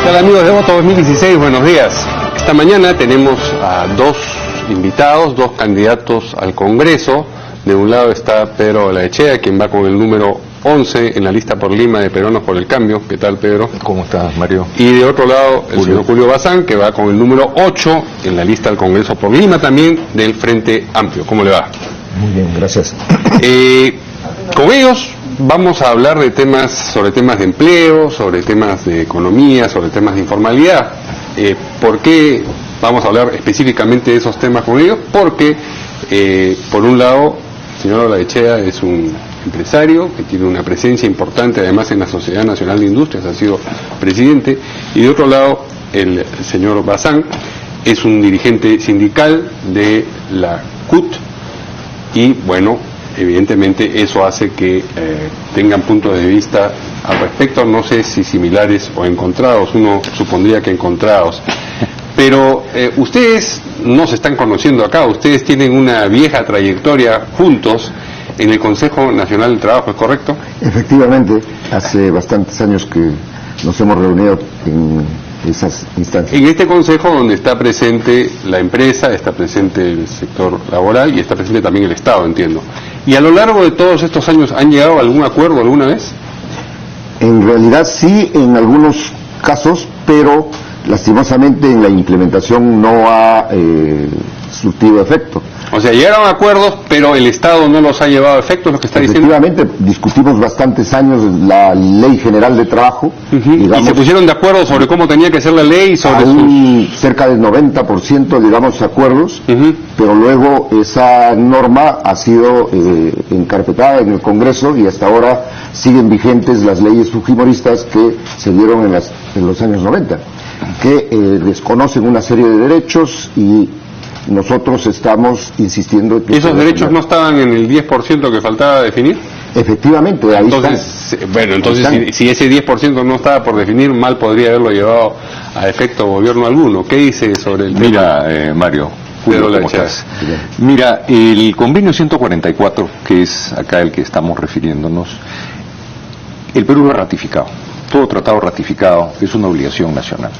¿Qué tal, amigos de Voto 2016? Buenos días. Esta mañana tenemos a dos invitados, dos candidatos al Congreso. De un lado está Pedro Olaechea, quien va con el número 11 en la lista por Lima de Peruanos por el Cambio. ¿Qué tal, Pedro? ¿Cómo estás, Mario? Y de otro lado, el señor Julio Bazán, que va con el número 8 en la lista del Congreso por Lima, también del Frente Amplio. ¿Cómo le va? Muy bien, gracias. Con ellos vamos a hablar de sobre temas de empleo, sobre temas de economía, sobre temas de informalidad. ¿Por qué vamos a hablar específicamente de esos temas con ellos? Porque, por un lado, el señor Olaechea es un empresario que tiene una presencia importante además en la Sociedad Nacional de Industrias, ha sido presidente, y de otro lado el señor Bazán es un dirigente sindical de la CUT, y bueno, evidentemente eso hace que tengan puntos de vista al respecto, no sé si similares o encontrados, uno supondría que encontrados. Pero ustedes no se están conociendo acá, ustedes tienen una vieja trayectoria juntos en el Consejo Nacional del Trabajo, ¿es correcto? Efectivamente, hace bastantes años que nos hemos reunido en esas instancias. En este consejo donde está presente la empresa, está presente el sector laboral y está presente también el Estado, entiendo. ¿Y a lo largo de todos estos años han llegado a algún acuerdo alguna vez? En realidad sí, en algunos casos, pero lastimosamente en la implementación no ha surtido efecto. O sea, llegaron a acuerdos, pero el Estado no los ha llevado a efecto, es lo que está diciendo. Efectivamente, discutimos bastantes años la Ley General de Trabajo. Digamos, ¿y se pusieron de acuerdo sobre cómo tenía que ser la ley? Sobre cerca del 90%, digamos, acuerdos, pero luego esa norma ha sido encarpetada en el Congreso y hasta ahora siguen vigentes las leyes fujimoristas que se dieron en los años 90, que desconocen una serie de derechos y nosotros estamos insistiendo en que ¿esos derechos no estaban en el 10% que faltaba definir? Efectivamente, ahí entonces, están. Bueno, entonces si ese 10% no estaba por definir, mal podría haberlo llevado a efecto gobierno alguno. ¿Qué dice sobre el tema? Mira, Mario, Julio, ¿cómo estás? Mira, el convenio 144, que es acá el que estamos refiriéndonos, el Perú lo ha ratificado. Todo tratado ratificado es una obligación nacional.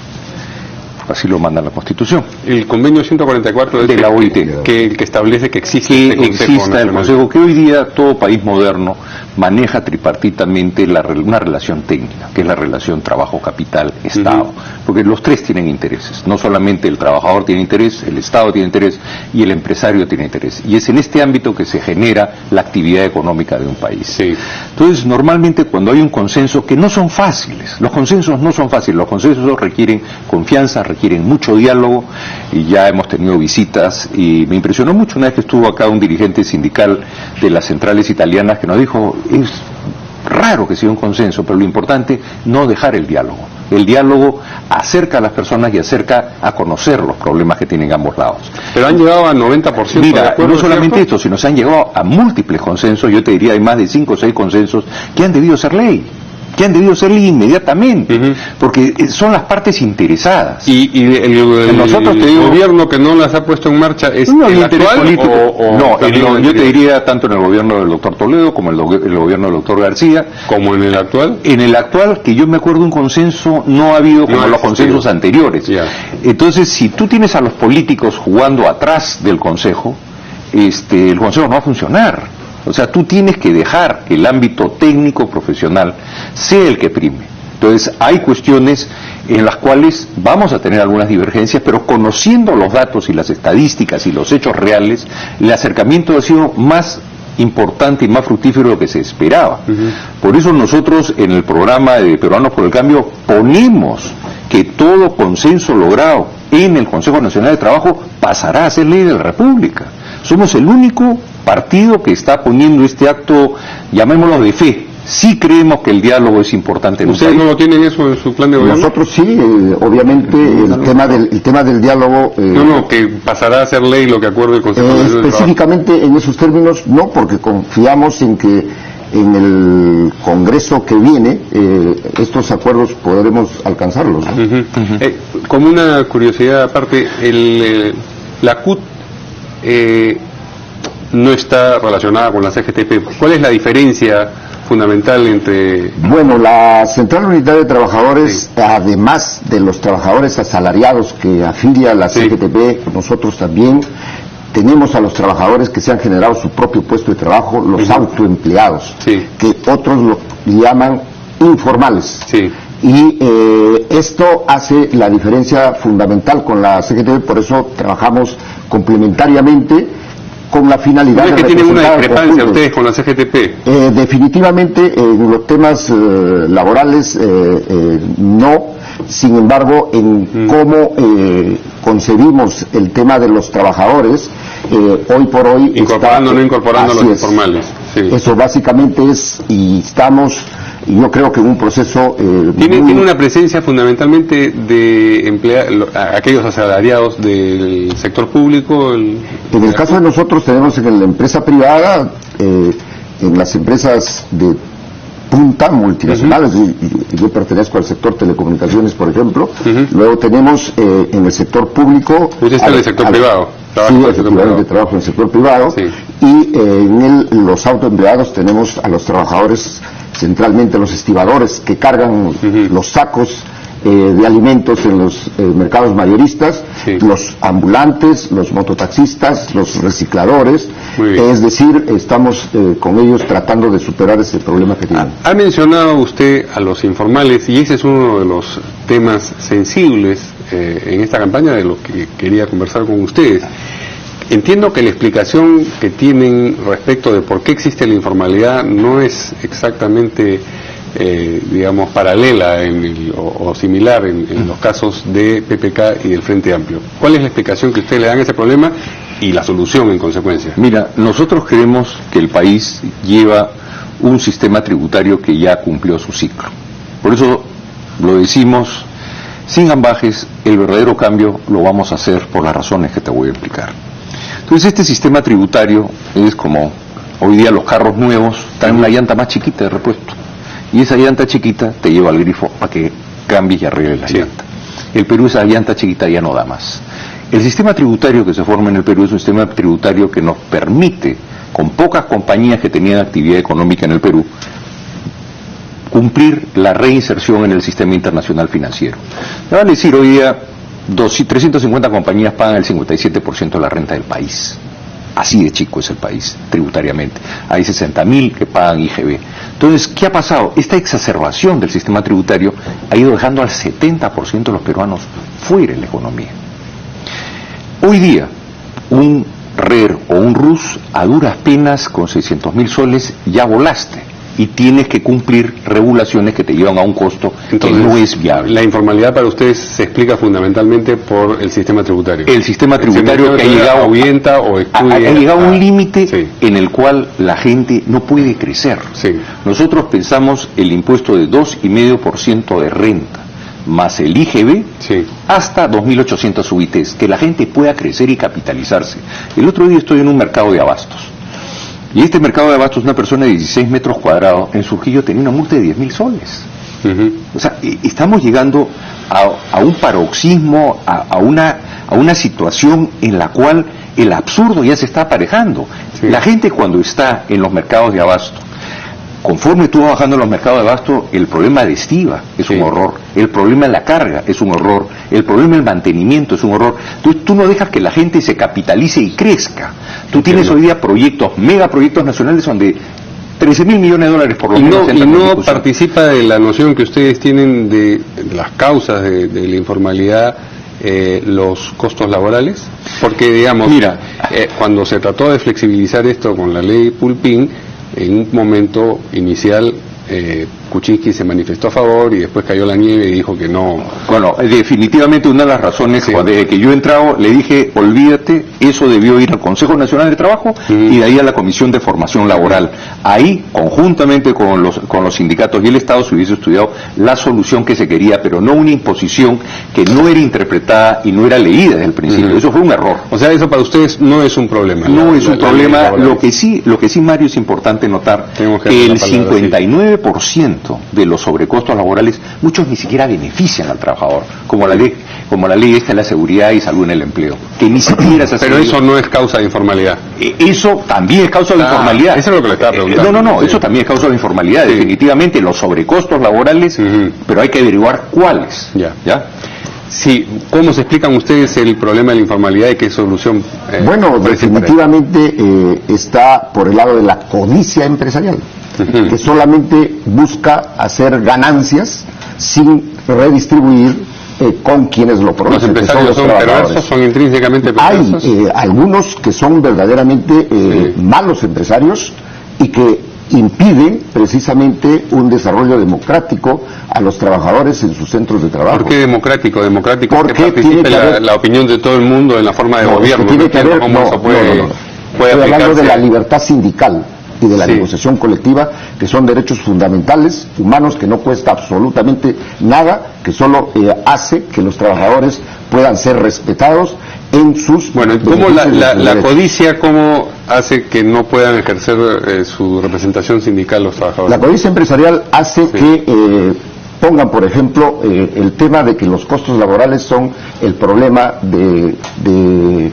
Así lo manda la Constitución. El convenio 144 de la OIT, que establece que existe el Consejo, que hoy día todo país moderno maneja tripartitamente una relación técnica, que es la relación trabajo-capital-Estado, porque los tres tienen intereses, no solamente el trabajador tiene interés, el Estado tiene interés y el empresario tiene interés, y es en este ámbito que se genera la actividad económica de un país. Sí. Entonces, normalmente cuando hay un consenso, que no son fáciles, los consensos no son fáciles, los consensos requieren confianza, requieren mucho diálogo, y ya hemos tenido visitas, y me impresionó mucho una vez que estuvo acá un dirigente sindical de las centrales italianas que nos dijo, es raro que sea un consenso, pero lo importante no dejar el diálogo. El diálogo acerca a las personas y acerca a conocer los problemas que tienen ambos lados. Pero han llegado a 90% de acuerdo. No solamente esto, sino se han llegado a múltiples consensos, yo te diría hay más de 5 o 6 consensos que han debido ser ley. Que han debido ser inmediatamente, porque son las partes interesadas. ¿Y nosotros el gobierno que no las ha puesto en marcha es el actual político? Yo te diría tanto en el gobierno del doctor Toledo como en el gobierno del doctor García. ¿Como en el actual? En el actual, que yo me acuerdo un consenso no ha habido como los consensos anteriores. Yeah. Entonces, si tú tienes a los políticos jugando atrás del Consejo, el Consejo no va a funcionar. O sea, tú tienes que dejar que el ámbito técnico profesional sea el que prime. Entonces, hay cuestiones en las cuales vamos a tener algunas divergencias, pero conociendo los datos y las estadísticas y los hechos reales, el acercamiento ha sido más importante y más fructífero de lo que se esperaba. Por eso nosotros en el programa de Peruanos por el Cambio ponemos que todo consenso logrado en el Consejo Nacional de Trabajo pasará a ser ley de la República. Somos el único partido que está poniendo este acto, llamémoslo de fe. Sí creemos que el diálogo es importante en un país. ¿Ustedes no lo tienen eso en su plan de gobierno? Nosotros sí, obviamente el tema del diálogo... que pasará a ser ley lo que acuerde el Consejo Nacional del Trabajo. Específicamente en esos términos no, porque confiamos en que en el Congreso que viene estos acuerdos podremos alcanzarlos, ¿no? Como una curiosidad aparte, la CUT no está relacionada con la CGTP. ¿Cuál es la diferencia fundamental entre...? Bueno, la Central Unitaria de Trabajadores, sí, además de los trabajadores asalariados que afilia la CGTP, nosotros también tenemos a los trabajadores que se han generado su propio puesto de trabajo, los autoempleados, que otros lo llaman informales. Y esto hace la diferencia fundamental con la CGTP, por eso trabajamos complementariamente con la finalidad de representar. ¿No es que tienen una discrepancia ustedes con la CGTP? Definitivamente en los temas laborales no, sin embargo en cómo concebimos el tema de los trabajadores, hoy por hoy incorporando, no incorporando los informales. Eso básicamente es, y estamos, yo creo que en un proceso tiene una presencia fundamentalmente de aquellos asalariados del sector público. En el caso de nosotros tenemos en la empresa privada, en las empresas de punta multinacionales, yo pertenezco al sector telecomunicaciones, por ejemplo. Luego tenemos en el sector público. ¿Usted está en el sector privado? Sí, efectivamente trabajo en el sector privado. Y en los autoempleados tenemos a los trabajadores, centralmente los estibadores que cargan los sacos de alimentos en los mercados mayoristas, los ambulantes, los mototaxistas, los recicladores, es decir, estamos con ellos tratando de superar ese problema que tienen. Ha mencionado usted a los informales y ese es uno de los temas sensibles en esta campaña de lo que quería conversar con ustedes. Entiendo que la explicación que tienen respecto de por qué existe la informalidad no es exactamente digamos, paralela o similar en los casos de PPK y del Frente Amplio. ¿Cuál es la explicación que ustedes le dan a ese problema y la solución en consecuencia? Mira, nosotros creemos que el país lleva un sistema tributario que ya cumplió su ciclo. Por eso lo decimos sin ambajes, el verdadero cambio lo vamos a hacer por las razones que te voy a explicar. Entonces este sistema tributario es como hoy día los carros nuevos traen una llanta más chiquita de repuesto. Y esa llanta chiquita te lleva al grifo para que cambies y arregles la llanta. El Perú esa llanta chiquita ya no da más. El sistema tributario que se forma en el Perú es un sistema tributario que nos permite, con pocas compañías que tenían actividad económica en el Perú, cumplir la reinserción en el sistema internacional financiero. Me van a decir, hoy día 350 compañías pagan el 57% de la renta del país. Así de chico es el país, tributariamente. Hay 60.000 que pagan IGB. Entonces, ¿qué ha pasado? Esta exacerbación del sistema tributario ha ido dejando al 70% de los peruanos fuera de la economía. Hoy día, un RER o un RUS, a duras penas, con 600.000 soles, ya volaste. Y tienes que cumplir regulaciones que te llevan a un costo. Entonces, que no es viable. La informalidad para ustedes se explica fundamentalmente por el sistema tributario. El sistema tributario que ha llegado ahuyenta o excluye, ha llegado a un límite en el cual la gente no puede crecer. Nosotros pensamos el impuesto de 2,5% de renta más el IGB hasta 2.800 UITs, que la gente pueda crecer y capitalizarse. El otro día estoy en un mercado de abastos. Y este mercado de abastos, una persona de 16 metros cuadrados, en Surquillo tenía una multa de 10.000 soles. O sea, estamos llegando a un paroxismo, a una situación en la cual el absurdo ya se está aparejando. La gente cuando está en los mercados de abasto, conforme tú vas bajando en los mercados de abasto, el problema de estiva es un horror, el problema de la carga es un horror, el problema del mantenimiento es un horror. Entonces tú no dejas que la gente se capitalice y crezca. Tú tienes hoy día proyectos, megaproyectos nacionales donde 13.000 millones de dólares por lo menos. ¿Y no participa de la noción que ustedes tienen de las causas de la informalidad los costos laborales? Porque digamos, cuando se trató de flexibilizar esto con la ley Pulpín, en un momento inicial Kuczynski se manifestó a favor y después cayó la nieve y dijo que no. Bueno, definitivamente una de las razones, desde que yo he entrado, le dije, olvídate, eso debió ir al Consejo Nacional de Trabajo y de ahí a la Comisión de Formación Laboral. Ahí, conjuntamente con los sindicatos y el Estado, se hubiese estudiado la solución que se quería, pero no una imposición que no era interpretada y no era leída desde el principio. Eso fue un error. O sea, eso para ustedes no es un problema. No es un problema. Lo que sí, Mario, es importante notar que el 59% 99% de los sobrecostos laborales, muchos ni siquiera benefician al trabajador, como la ley esta de la seguridad y salud en el empleo, que ni siquiera se hace. Pero eso no es causa de informalidad. Eso también es causa de informalidad. Eso es lo que le estaba preguntando. No, eso también es causa de informalidad, sí. Definitivamente los sobrecostos laborales, pero hay que averiguar cuáles. ¿Ya? Sí, ¿cómo se explican ustedes el problema de la informalidad y qué solución? Bueno, definitivamente está por el lado de la codicia empresarial, que solamente busca hacer ganancias sin redistribuir con quienes lo producen. ¿Los empresarios son perversos, son intrínsecamente perversos? Hay algunos que son verdaderamente malos empresarios y que impiden precisamente un desarrollo democrático a los trabajadores en sus centros de trabajo. ¿Por qué democrático? Democrático porque que participe la opinión de todo el mundo en la forma de gobierno. Tiene que haber, estoy hablando de la libertad sindical y de la negociación colectiva, que son derechos fundamentales, humanos, que no cuesta absolutamente nada, que solo hace que los trabajadores puedan ser respetados en sus... Bueno, ¿cómo la codicia cómo hace que no puedan ejercer su representación sindical los trabajadores? La codicia empresarial hace que pongan, por ejemplo, el tema de que los costos laborales son el problema de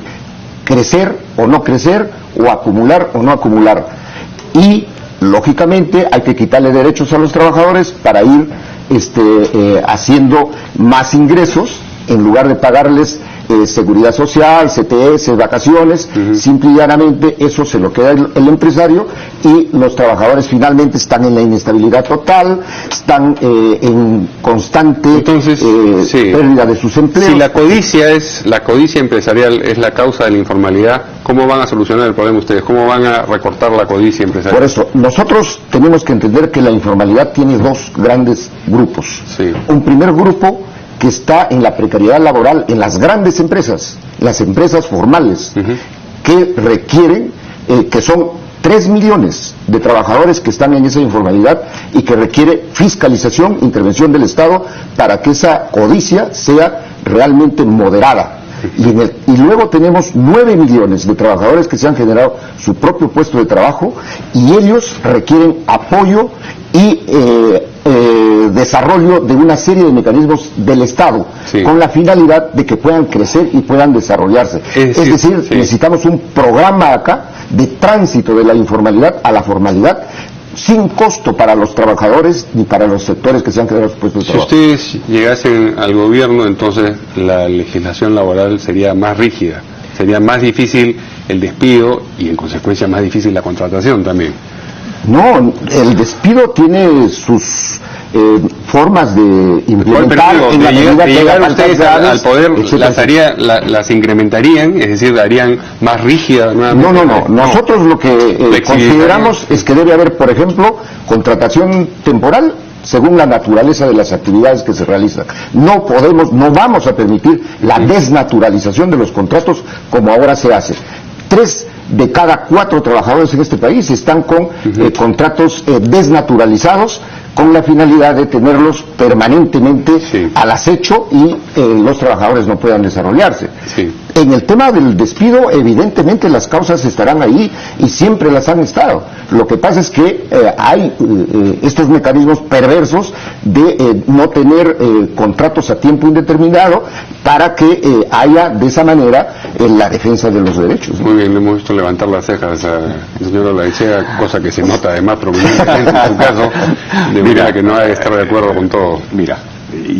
crecer o no crecer, o acumular o no acumular. Y, lógicamente, hay que quitarle derechos a los trabajadores para ir haciendo más ingresos, en lugar de pagarles seguridad social, CTS, vacaciones, simple y llanamente eso se lo queda el empresario, y los trabajadores finalmente están en la inestabilidad total, están en constante pérdida de sus empleos. Si la codicia empresarial es la causa de la informalidad, ¿cómo van a solucionar el problema ustedes? ¿Cómo van a recortar la codicia empresarial? Por eso, nosotros tenemos que entender que la informalidad tiene dos grandes grupos. Un primer grupo que está en la precariedad laboral en las grandes empresas, las empresas formales, que requieren, que son 3 millones de trabajadores que están en esa informalidad y que requiere fiscalización, intervención del Estado para que esa codicia sea realmente moderada. Y luego tenemos 9 millones de trabajadores que se han generado su propio puesto de trabajo, y ellos requieren apoyo y desarrollo de una serie de mecanismos del Estado, con la finalidad de que puedan crecer y puedan desarrollarse. Es decir, necesitamos un programa acá de tránsito de la informalidad a la formalidad, sin costo para los trabajadores ni para los sectores que se han creado sus puestos de trabajo. Si ustedes llegasen al gobierno, entonces la legislación laboral sería más rígida, sería más difícil el despido y en consecuencia más difícil la contratación también. No, el despido tiene sus formas de implementar en la medida que llegar ustedes al poder, las incrementarían, es decir, darían más rígida nuevamente. No. Nosotros lo que consideramos es que debe haber, por ejemplo, contratación temporal según la naturaleza de las actividades que se realizan. No vamos a permitir la desnaturalización de los contratos como ahora se hace. 3 de cada 4 trabajadores en este país están con contratos desnaturalizados, con la finalidad de tenerlos permanentemente al acecho y los trabajadores no puedan desarrollarse. En el tema del despido, evidentemente las causas estarán ahí y siempre las han estado. Lo que pasa es que hay estos mecanismos perversos de no tener contratos a tiempo indeterminado para que haya de esa manera la defensa de los derechos. Muy bien, le hemos visto levantar las cejas a señor Olaechea, cosa que se nota además prominentemente en su caso, de manera que no hay que estar de acuerdo con todo. Mira,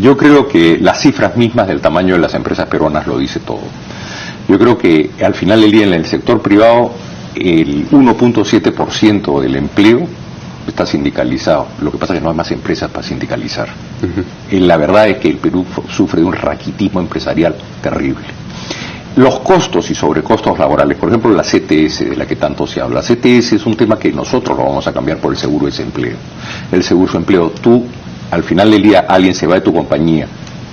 yo creo que las cifras mismas del tamaño de las empresas peruanas lo dice todo. Yo creo que al final del día en el sector privado el 1.7% del empleo está sindicalizado. Lo que pasa es que no hay más empresas para sindicalizar. La verdad es que el Perú sufre de un raquitismo empresarial terrible. Los costos y sobrecostos laborales, por ejemplo la CTS de la que tanto se habla. La CTS es un tema que nosotros lo vamos a cambiar por el seguro de desempleo. El seguro de desempleo, tú al final del día alguien se va de tu compañía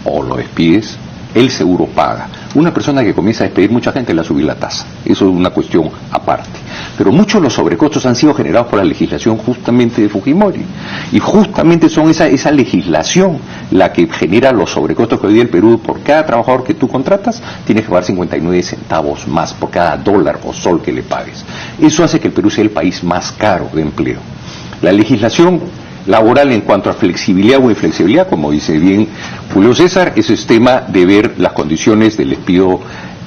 o lo despides, el seguro paga. Una persona que comienza a despedir mucha gente le va a subir la tasa. Eso es una cuestión aparte. Pero muchos de los sobrecostos han sido generados por la legislación justamente de Fujimori. Y justamente son esa legislación la que genera los sobrecostos que hoy día el Perú, por cada trabajador que tú contratas, tienes que pagar 59 centavos más por cada dólar o sol que le pagues. Eso hace que el Perú sea el país más caro de empleo. La legislación laboral en cuanto a flexibilidad o inflexibilidad, como dice bien Julio César, ese es tema de ver las condiciones del despido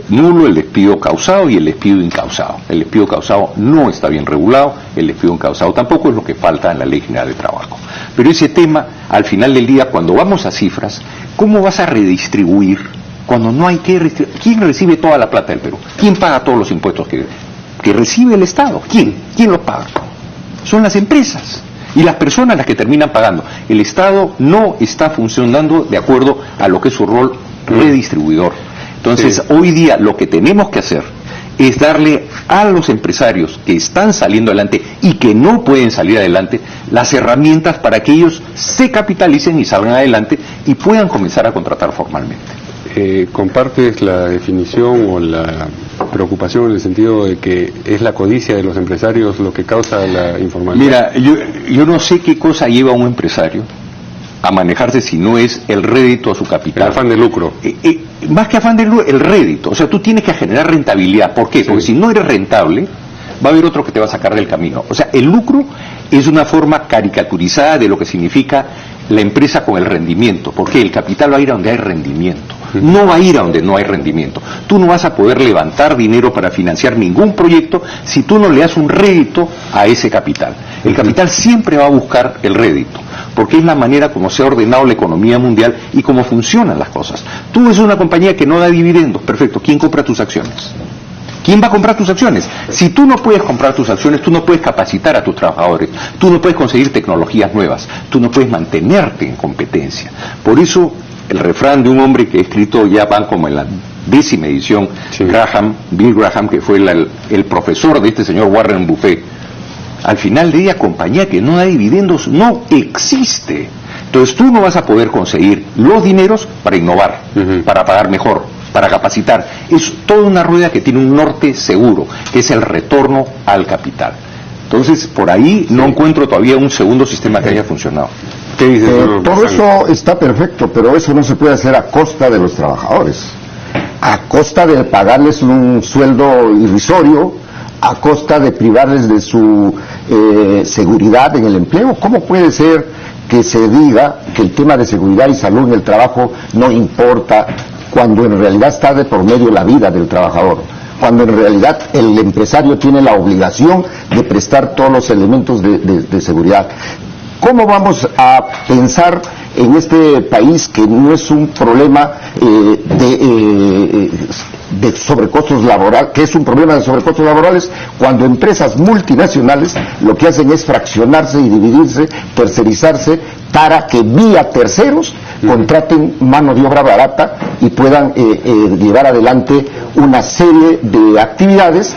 nulo, el despido causado y el despido incausado. El despido causado no está bien regulado, el despido incausado tampoco, es lo que falta en la Ley General de Trabajo. Pero ese tema, al final del día, cuando vamos a cifras, ¿cómo vas a redistribuir cuando no hay que redistribuir? ¿Quién recibe toda la plata del Perú? ¿Quién paga todos los impuestos que recibe el Estado? ¿Quién los paga? Son las empresas y las personas las que terminan pagando. El Estado no está funcionando de acuerdo a lo que es su rol redistribuidor. Entonces, hoy día lo que tenemos que hacer es darle a los empresarios que están saliendo adelante y que no pueden salir adelante las herramientas para que ellos se capitalicen y salgan adelante y puedan comenzar a contratar formalmente. ¿Compartes la definición o la preocupación en el sentido de que es la codicia de los empresarios lo que causa la informalidad? Mira, yo no sé qué cosa lleva a un empresario a manejarse si no es el rédito a su capital. El afán de lucro. Más que afán de lucro, el rédito. O sea, tú tienes que generar rentabilidad. ¿Por qué? Porque si no eres rentable, va a haber otro que te va a sacar del camino. O sea, el lucro es una forma caricaturizada de lo que significa la empresa con el rendimiento. Porque el capital va a ir a donde hay rendimiento. No va a ir a donde no hay rendimiento. Tú no vas a poder levantar dinero para financiar ningún proyecto si tú no le das un rédito a ese capital. El capital siempre va a buscar el rédito, porque es la manera como se ha ordenado la economía mundial y cómo funcionan las cosas. Tú ves una compañía que no da dividendos, perfecto, ¿quién compra tus acciones? ¿Quién va a comprar tus acciones? Si tú no puedes comprar tus acciones, tú no puedes capacitar a tus trabajadores, tú no puedes conseguir tecnologías nuevas, tú no puedes mantenerte en competencia. Por eso, el refrán de un hombre que ha escrito, ya van como en la 10ª edición, Bill Graham, que fue el profesor de este señor Warren Buffett, al final de día, compañía que no da dividendos no existe. Entonces tú no vas a poder conseguir los dineros para innovar, para pagar mejor, para capacitar. Es toda una rueda que tiene un norte seguro, que es el retorno al capital. Entonces, por ahí no encuentro todavía un segundo sistema que haya funcionado. ¿Qué dices, todo eso está perfecto, pero eso no se puede hacer a costa de los trabajadores, a costa de pagarles un sueldo irrisorio, a costa de privarles de su seguridad en el empleo. ¿Cómo puede ser que se diga que el tema de seguridad y salud en el trabajo no importa cuando en realidad está de por medio la vida del trabajador? Cuando en realidad el empresario tiene la obligación de prestar todos los elementos de seguridad. ¿Cómo vamos a pensar en este país que no es un problema de sobrecostos laborales, que es un problema de sobrecostos laborales, cuando empresas multinacionales lo que hacen es fraccionarse y dividirse, tercerizarse, para que vía terceros contraten mano de obra barata y puedan llevar adelante una serie de actividades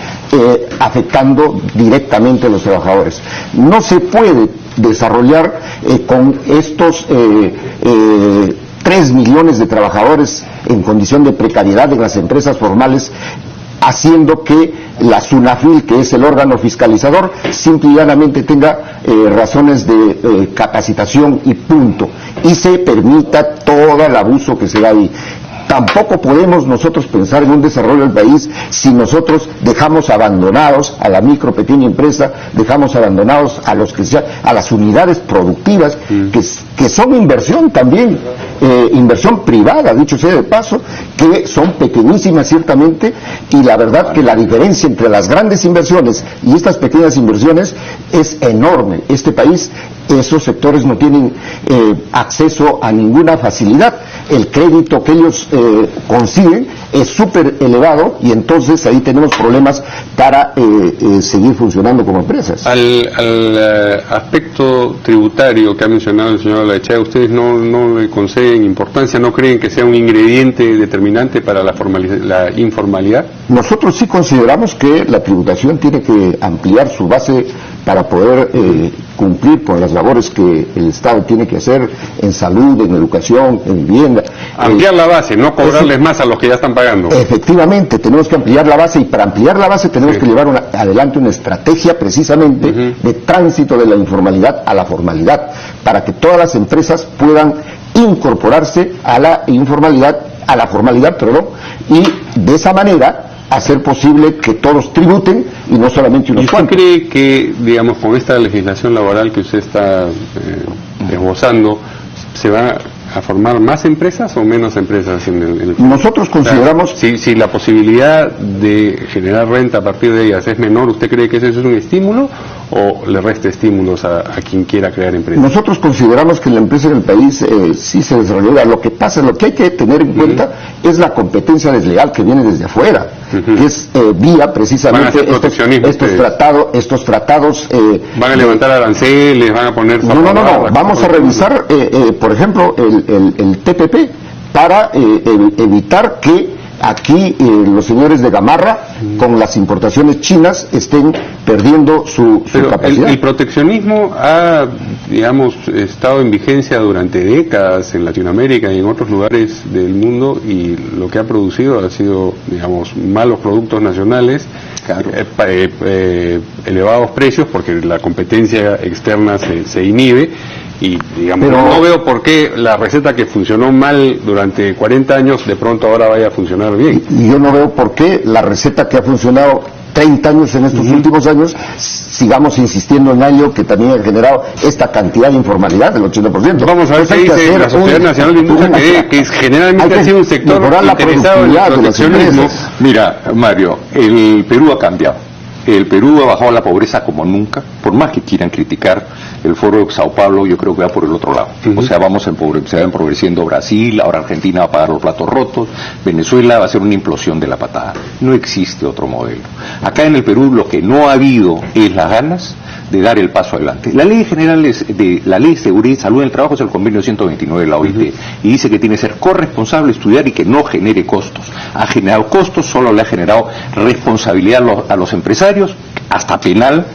afectando directamente a los trabajadores? No se puede desarrollar con estos 3 millones de trabajadores en condición de precariedad en las empresas formales, haciendo que la SUNAFIL, que es el órgano fiscalizador, simple y llanamente tenga razones de capacitación y punto, y se permita todo el abuso que se da ahí. Tampoco podemos nosotros pensar en un desarrollo del país si nosotros dejamos abandonados a la micro, pequeña empresa, dejamos abandonados a a las unidades productivas, que son inversión también, inversión privada, dicho sea de paso, que son pequeñísimas ciertamente, y la verdad que la diferencia entre las grandes inversiones y estas pequeñas inversiones es enorme. Este país, esos sectores no tienen acceso a ninguna facilidad. El crédito que ellos consiguen es súper elevado, y entonces ahí tenemos problemas para seguir funcionando como empresas. Al aspecto tributario que ha mencionado el señor Olaechea, ¿ustedes no le conceden importancia? ¿No creen que sea un ingrediente determinante para la informalidad? Nosotros sí consideramos que la tributación tiene que ampliar su base para poder cumplir con las labores que el Estado tiene que hacer en salud, en educación, en vivienda. Ampliar la base, no cobrarles más a los que ya están pagando. Efectivamente, tenemos que ampliar la base, y para ampliar la base tenemos que llevar adelante una estrategia precisamente de tránsito de la informalidad a la formalidad, para que todas las empresas puedan incorporarse a la formalidad, y de esa manera hacer posible que todos tributen y no solamente unos cuantos. ¿Y usted cree que, digamos, con esta legislación laboral que usted está esbozando, se va a formar más empresas o menos empresas en el Nosotros consideramos... O sea, si la posibilidad de generar renta a partir de ellas es menor, ¿usted cree que eso es un estímulo o le resta estímulos a quien quiera crear empresas? Nosotros consideramos que la empresa en el país sí se desarrolla. Lo que pasa, lo que hay que tener en cuenta es la competencia desleal que viene desde afuera, que es vía precisamente estos tratados. ¿Van a levantar aranceles? ¿Van a poner... No. Vamos a revisar, por ejemplo, el TPP para evitar que aquí los señores de Gamarra con las importaciones chinas estén perdiendo su capacidad. El proteccionismo ha, digamos, estado en vigencia durante décadas en Latinoamérica y en otros lugares del mundo, y lo que ha producido ha sido, digamos, malos productos nacionales, claro, elevados precios porque la competencia externa se inhibe. Y, digamos, no veo por qué la receta que funcionó mal durante 40 años de pronto ahora vaya a funcionar bien. Y yo no veo por qué la receta que ha funcionado 30 años en estos últimos años, sigamos insistiendo en algo que también ha generado esta cantidad de informalidad del 80%. Vamos a ver qué dice la Sociedad Nacional de Industria, que generalmente ha sido un sector interesado en la proteccionismo. Mira, Mario, el Perú ha cambiado. El Perú ha bajado la pobreza como nunca, por más que quieran criticar el foro de Sao Paulo, yo creo que va por el otro lado. O sea, se va empobreciendo Brasil, ahora Argentina va a pagar los platos rotos, Venezuela va a ser una implosión de la patada. No existe otro modelo. Acá en el Perú lo que no ha habido es las ganas de dar el paso adelante. La ley general de la ley de seguridad y salud en el trabajo es el convenio 129 de la OIT, y dice que tiene que ser corresponsable estudiar y que no genere costos. Ha generado costos, solo le ha generado responsabilidad a los empresarios, hasta penal,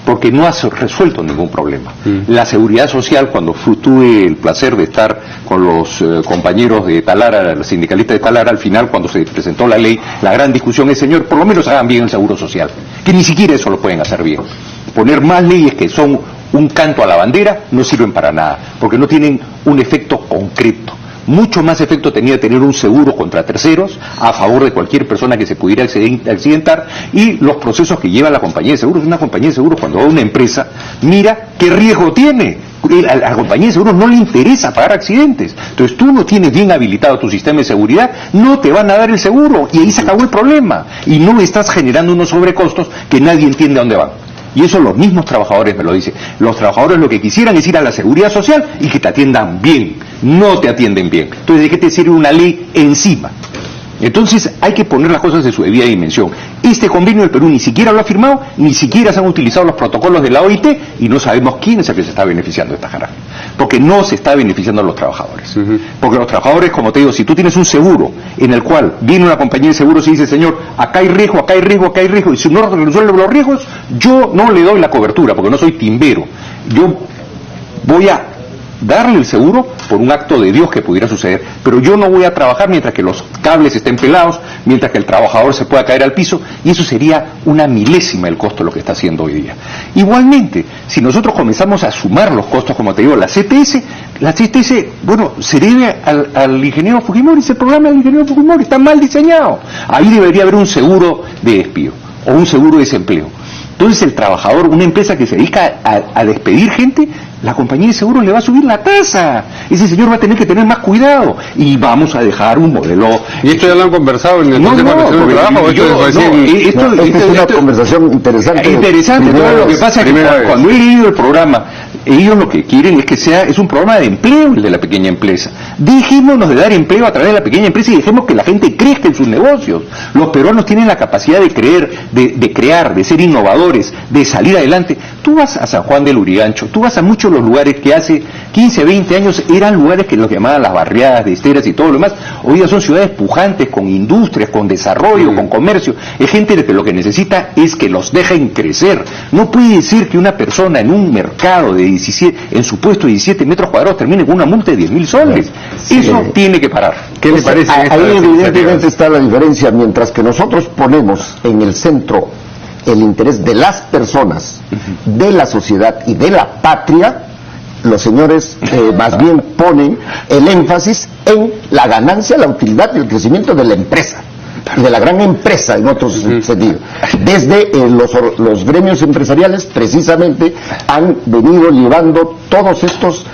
porque no ha resuelto ningún problema. La seguridad social, cuando tuve el placer de estar con los compañeros de Talara, los sindicalistas de Talara, al final, cuando se presentó la ley, la gran discusión es, señor, por lo menos hagan bien el seguro social, que ni siquiera eso lo pueden hacer bien. Poner más leyes que son un canto a la bandera no sirven para nada, porque no tienen un efecto concreto. Mucho más efecto tenía tener un seguro contra terceros a favor de cualquier persona que se pudiera accidentar, y los procesos que lleva la compañía de seguros. Una compañía de seguros, cuando va a una empresa, mira qué riesgo tiene. A la compañía de seguros no le interesa pagar accidentes. Entonces, tú no tienes bien habilitado tu sistema de seguridad, no te van a dar el seguro, y ahí se acabó el problema. Y no estás generando unos sobrecostos que nadie entiende a dónde van. Y eso los mismos trabajadores me lo dicen. Los trabajadores lo que quisieran es ir a la seguridad social y que te atiendan bien. No te atienden bien. Entonces, ¿de qué te sirve una ley encima? Entonces hay que poner las cosas de su debida dimensión. Este convenio del Perú ni siquiera lo ha firmado, ni siquiera se han utilizado los protocolos de la OIT, y no sabemos quién es el que se está beneficiando de esta jarabe. Porque no se está beneficiando a los trabajadores. Porque los trabajadores, como te digo, si tú tienes un seguro en el cual viene una compañía de seguros y dice, señor, acá hay riesgo, acá hay riesgo, acá hay riesgo, y si no resuelve los riesgos, yo no le doy la cobertura, porque no soy timbero. Yo voy a darle el seguro por un acto de Dios que pudiera suceder, pero yo no voy a trabajar mientras que los cables estén pelados, mientras que el trabajador se pueda caer al piso, y eso sería una milésima el costo de lo que está haciendo hoy día. Igualmente, si nosotros comenzamos a sumar los costos, como te digo, la CTS, bueno, se debe al ingeniero Fujimori. Ese programa del ingeniero Fujimori está mal diseñado. Ahí debería haber un seguro de despido o un seguro de desempleo. Entonces el trabajador, una empresa que se dedica a despedir gente, la compañía de seguros le va a subir la tasa. Ese señor va a tener que tener más cuidado, y vamos a dejar un modelo. ¿Y esto ya lo han conversado en el Consejo Nacional del Trabajo? Esta es una conversación interesante. Interesante. Todo lo que pasa es que cuando he leído el programa, ellos lo que quieren es que es un programa de empleo, el de la pequeña empresa. Dejémonos de dar empleo a través de la pequeña empresa y dejemos que la gente crezca en sus negocios. Los peruanos tienen la capacidad de crear, de ser innovadores, de salir adelante. Tú vas a San Juan del Urigancho, tú vas a muchos de los lugares que hace 15, 20 años eran lugares que los llamaban las barriadas de esteras y todo lo demás. Hoy día son ciudades pujantes, con industrias, con desarrollo, con comercio. Es gente que lo que necesita es que los dejen crecer. No puede ser que una persona en un mercado de 17, en su puesto de 17 metros cuadrados, termine con una multa de 10.000 soles. Eso tiene que parar. ¿Qué le parece? Ahí evidentemente está la diferencia. Mientras que nosotros ponemos en el centro el interés de las personas, de la sociedad y de la patria, los señores más bien ponen el énfasis en la ganancia, la utilidad y el crecimiento de la empresa. y de la gran empresa en otros sentidos. Desde los gremios empresariales precisamente han venido llevando todos estos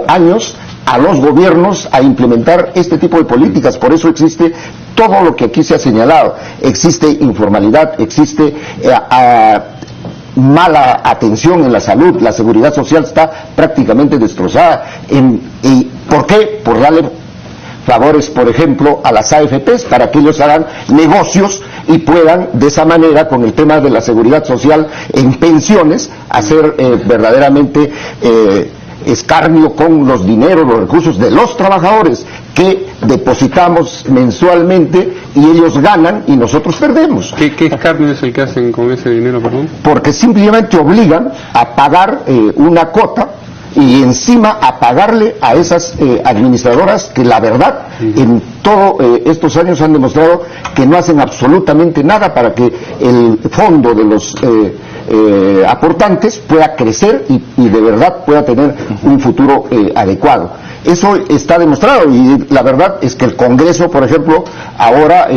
años a los gobiernos a implementar este tipo de políticas. Por eso existe todo lo que aquí se ha señalado. Existe informalidad, existe mala atención en la salud, la seguridad social está prácticamente destrozada. ¿Y por qué? Por darle favores, por ejemplo, a las AFPs para que ellos hagan negocios y puedan de esa manera, con el tema de la seguridad social en pensiones, hacer verdaderamente escarnio con los dineros, los recursos de los trabajadores que depositamos mensualmente y ellos ganan y nosotros perdemos. ¿Qué escarnio es el que hacen con ese dinero, perdón? Porque simplemente obligan a pagar una cuota y encima a pagarle a esas administradoras que la verdad en todos estos años han demostrado que no hacen absolutamente nada para que el fondo de los aportantes pueda crecer y de verdad pueda tener un futuro adecuado. Eso está demostrado y la verdad es que el Congreso, por ejemplo, ahora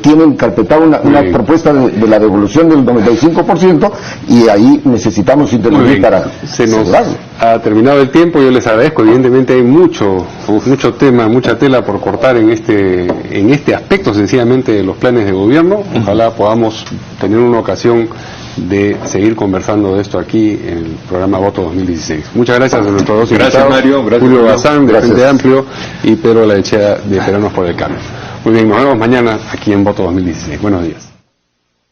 tiene encarpetada una propuesta de la devolución del 95% y ahí necesitamos intervenir para se nos ha terminado el tiempo. Yo les agradezco. Evidentemente hay mucho tema, mucha tela por cortar en este aspecto sencillamente de los planes de gobierno. Ojalá podamos tener una ocasión de seguir conversando de esto aquí en el programa Voto 2016. Muchas gracias a nuestros dos invitados. Gracias, Mario. Gracias, Julio Mario. Bazán, de Frente Amplio, y Pedro Laechea, de Peruanos por el Cambio. Muy bien, nos vemos mañana aquí en Voto 2016. Buenos días.